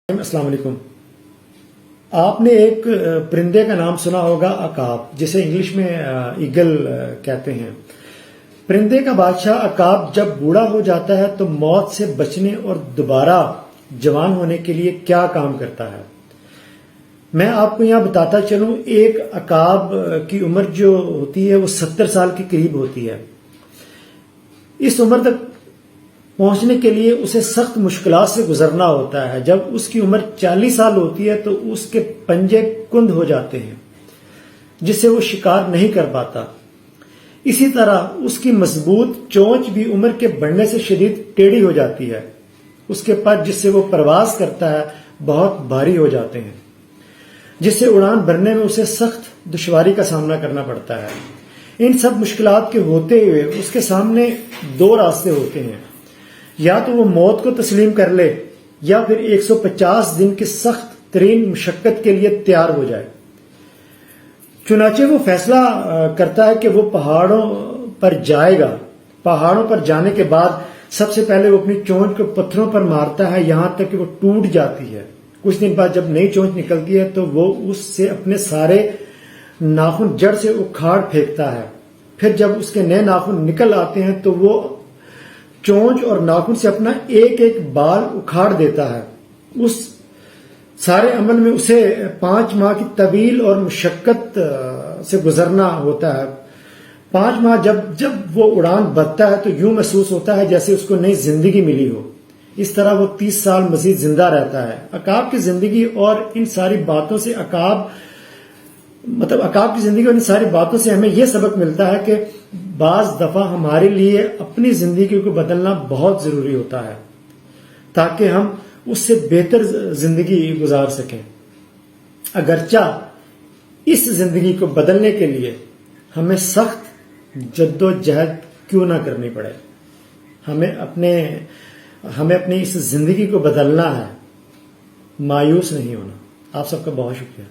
السلام علیکم۔ آپ نے ایک پرندے کا نام سنا ہوگا عقاب، جسے انگلش میں ایگل کہتے ہیں۔ پرندے کا بادشاہ عقاب جب بوڑھا ہو جاتا ہے تو موت سے بچنے اور دوبارہ جوان ہونے کے لیے کیا کام کرتا ہے؟ میں آپ کو یہاں بتاتا چلوں، ایک عقاب کی عمر جو ہوتی ہے وہ 70 سال کے قریب ہوتی ہے۔ اس عمر تک پہنچنے کے لیے اسے سخت مشکلات سے گزرنا ہوتا ہے۔ جب اس کی عمر 40 سال ہوتی ہے تو اس کے پنجے کند ہو جاتے ہیں، جس سے وہ شکار نہیں کر پاتا۔ اسی طرح اس کی مضبوط چونچ بھی عمر کے بڑھنے سے شدید ٹیڑھی ہو جاتی ہے۔ اس کے پر جس سے وہ پرواز کرتا ہے بہت بھاری ہو جاتے ہیں، جس سے اڑان بھرنے میں اسے سخت دشواری کا سامنا کرنا پڑتا ہے۔ ان سب مشکلات کے ہوتے ہوئے اس کے سامنے دو راستے ہوتے ہیں، یا تو وہ موت کو تسلیم کر لے یا پھر 150 دن کی سخت ترین مشقت کے لیے تیار ہو جائے۔ چنانچہ وہ فیصلہ کرتا ہے کہ وہ پہاڑوں پر جائے گا۔ پہاڑوں پر جانے کے بعد سب سے پہلے وہ اپنی چونچ کو پتھروں پر مارتا ہے یہاں تک کہ وہ ٹوٹ جاتی ہے۔ کچھ دن بعد جب نئی چونچ نکلتی ہے تو وہ اس سے اپنے سارے ناخن جڑ سے اکھاڑ پھینکتا ہے۔ پھر جب اس کے نئے ناخن نکل آتے ہیں تو وہ چونچ اور ناخن سے اپنا ایک ایک بال اکھاڑ دیتا ہے۔ اس سارے عمل میں اسے 5 ماہ کی طویل اور مشقت سے گزرنا ہوتا ہے۔ 5 ماہ جب وہ اڑان بھرتا ہے تو یوں محسوس ہوتا ہے جیسے اس کو نئی زندگی ملی ہو۔ اس طرح وہ 30 سال مزید زندہ رہتا ہے۔ عقاب کی زندگی اور ان ساری باتوں سے عقاب کی زندگی اور ان ساری باتوں سے ہمیں یہ سبق ملتا ہے کہ بعض دفعہ ہمارے لیے اپنی زندگی کو بدلنا بہت ضروری ہوتا ہے تاکہ ہم اس سے بہتر زندگی گزار سکیں، اگرچہ اس زندگی کو بدلنے کے لیے ہمیں سخت جد و جہد کیوں نہ کرنی پڑے۔ ہمیں اپنی اس زندگی کو بدلنا ہے، مایوس نہیں ہونا۔ آپ سب کا بہت شکریہ۔